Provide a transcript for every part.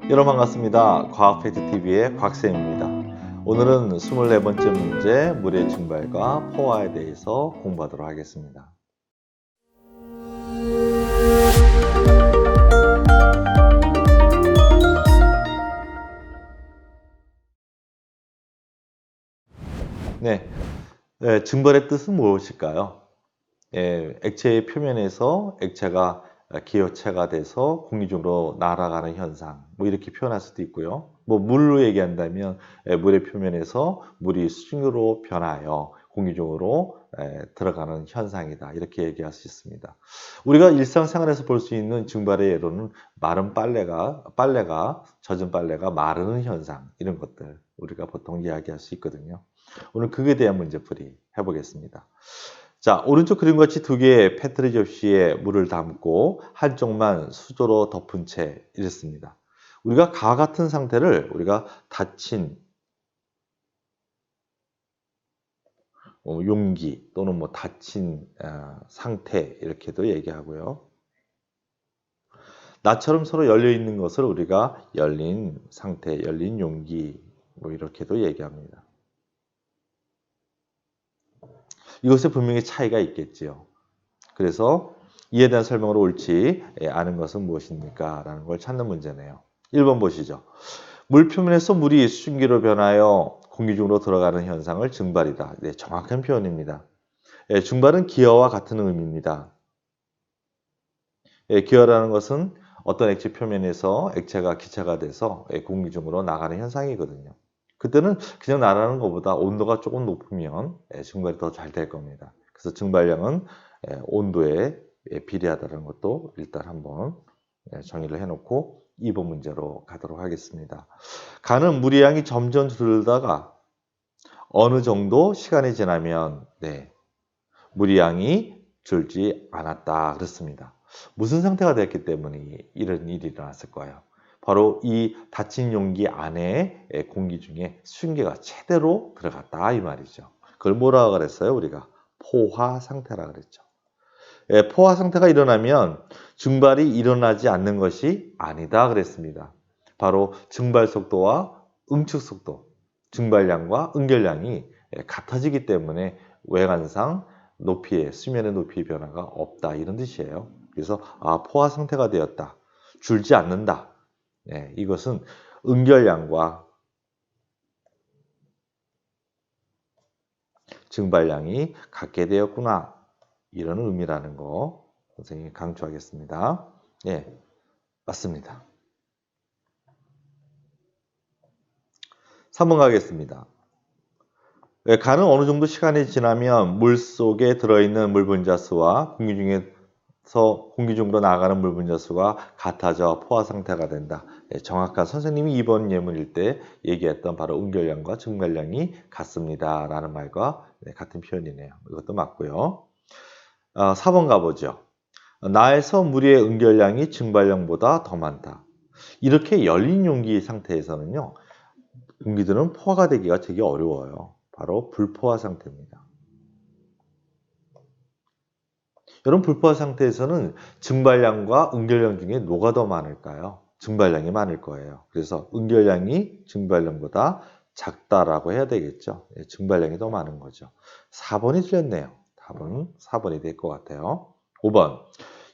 여러분 반갑습니다. 과학팩트TV의 곽쌤입니다. 오늘은 24번째 문제 물의 증발과 포화에 대해서 공부하도록 하겠습니다. 증발의 뜻은 무엇일까요? 액체의 표면에서 액체가 기호체가 돼서 공기 중으로 날아가는 현상, 이렇게 표현할 수도 있고요. 물로 얘기한다면 물의 표면에서 물이 수증기로 변하여 공기 중으로 들어가는 현상이다, 이렇게 얘기할 수 있습니다. 우리가 일상생활에서 볼 수 있는 증발의 예로는 마른 빨래가 젖은 빨래가 마르는 현상, 이런 것들 우리가 보통 이야기할 수 있거든요. 오늘 그에 대한 문제풀이 해보겠습니다. 자, 오른쪽 그림 같이 두 개의 페트리 접시에 물을 담고 한쪽만 수조로 덮은 채 이랬습니다. 우리가 가와 같은 상태를 우리가 닫힌 용기 또는 닫힌 상태, 이렇게도 얘기하고요. 나처럼 서로 열려 있는 것을 우리가 열린 상태, 열린 용기, 이렇게도 얘기합니다. 이것에 분명히 차이가 있겠지요. 그래서 이에 대한 설명을 옳지 아는 것은 무엇입니까? 라는 걸 찾는 문제네요. 1번 보시죠. 물 표면에서 물이 수증기로 변하여 공기 중으로 들어가는 현상을 증발이다. 네, 정확한 표현입니다. 증발은 기어와 같은 의미입니다. 기어라는 것은 어떤 액체 표면에서 액체가 기체가 돼서 공기 중으로 나가는 현상이거든요. 그때는 그냥 나가는 것보다 온도가 조금 높으면 증발이 더 잘 될 겁니다. 그래서 증발량은 온도에 비례하다는 것도 일단 한번 정의를 해놓고 2번 문제로 가도록 하겠습니다. 가는 물의 양이 점점 줄다가 어느 정도 시간이 지나면 물의 양이 줄지 않았다 그렇습니다. 무슨 상태가 됐기 때문에 이런 일이 일어났을 거예요. 바로 이 닫힌 용기 안에 공기 중에 수증기가 제대로 들어갔다, 이 말이죠. 그걸 뭐라고 그랬어요? 우리가 포화 상태라 그랬죠. 포화 상태가 일어나면 증발이 일어나지 않는 것이 아니다 그랬습니다. 바로 증발 속도와 응축 속도, 증발량과 응결량이 같아지기 때문에 외관상 수면의 높이의 변화가 없다, 이런 뜻이에요. 그래서 포화 상태가 되었다, 줄지 않는다. 이것은 응결량과 증발량이 같게 되었구나, 이런 의미라는 거 선생님이 강조하겠습니다. 맞습니다. 3번 가겠습니다. 가는 어느 정도 시간이 지나면 물 속에 들어있는 물 분자수와 공기 중으로 나가는 물 분자수가 같아져 포화 상태가 된다. 정확한 선생님이 2번 예문일 때 얘기했던 바로 응결량과 증발량이 같습니다 라는 말과 같은 표현이네요. 이것도 맞고요. 4번 가보죠. 나에서 물의 응결량이 증발량보다 더 많다. 이렇게 열린 용기 상태에서는요, 공기들은 포화가 되기가 되게 어려워요. 바로 불포화 상태입니다. 여러분, 불포화 상태에서는 증발량과 응결량 중에 뭐가 더 많을까요? 증발량이 많을 거예요. 그래서 응결량이 증발량보다 작다라고 해야 되겠죠. 증발량이 더 많은 거죠. 4번이 틀렸네요. 답은 4번이 될 것 같아요. 5번.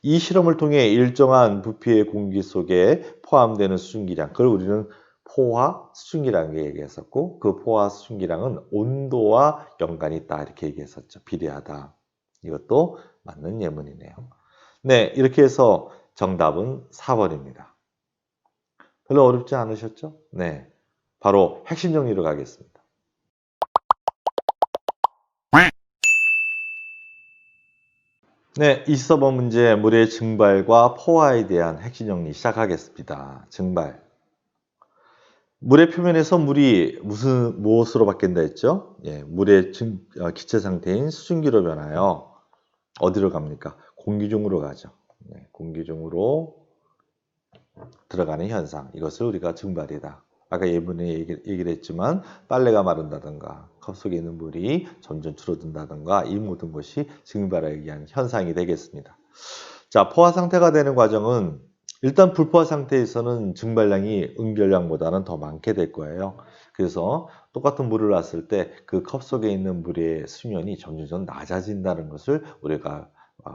이 실험을 통해 일정한 부피의 공기 속에 포함되는 수증기량, 그걸 우리는 포화 수증기량을 얘기했었고, 그 포화 수증기량은 온도와 연관이 있다, 이렇게 얘기했었죠. 비례하다. 이것도 맞는 예문이네요. 이렇게 해서 정답은 4번입니다. 별로 어렵지 않으셨죠? 바로 핵심 정리로 가겠습니다. 네, 24번 문제 물의 증발과 포화에 대한 핵심 정리 시작하겠습니다. 증발. 물의 표면에서 물이 무엇으로 바뀐다 했죠? 물의 기체 상태인 수증기로 변하여 어디로 갑니까? 공기 중으로 가죠. 공기 중으로 들어가는 현상, 이것을 우리가 증발이다. 아까 예문에 얘기를 했지만 빨래가 마른다든가 컵 속에 있는 물이 점점 줄어든다든가 이 모든 것이 증발에 의한 현상이 되겠습니다. 자, 포화 상태가 되는 과정은 일단 불포화 상태에서는 증발량이 응결량보다는 더 많게 될 거예요. 그래서 똑같은 물을 놨을 때 그 컵 속에 있는 물의 수면이 점점 낮아진다는 것을 우리가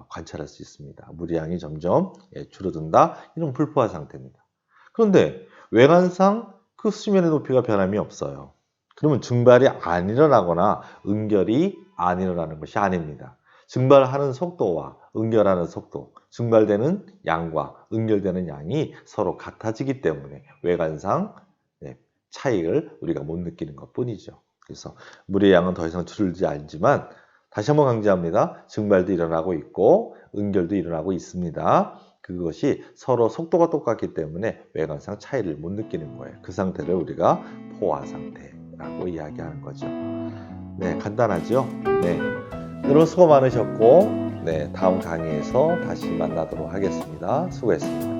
관찰할 수 있습니다. 물의 양이 점점 줄어든다. 이런 불포화 상태입니다. 그런데 외관상 그 수면의 높이가 변함이 없어요. 그러면 증발이 안 일어나거나 응결이 안 일어나는 것이 아닙니다. 증발하는 속도와 응결하는 속도, 증발되는 양과 응결되는 양이 서로 같아지기 때문에 외관상 차이를 우리가 못 느끼는 것뿐이죠. 그래서 물의 양은 더 이상 줄지 않지만 다시 한번 강조합니다. 증발도 일어나고 있고 응결도 일어나고 있습니다. 그것이 서로 속도가 똑같기 때문에 외관상 차이를 못 느끼는 거예요. 그 상태를 우리가 포화 상태라고 이야기하는 거죠. 네, 간단하죠? 네. 여러분 수고 많으셨고, 네, 다음 강의에서 다시 만나도록 하겠습니다. 수고했습니다.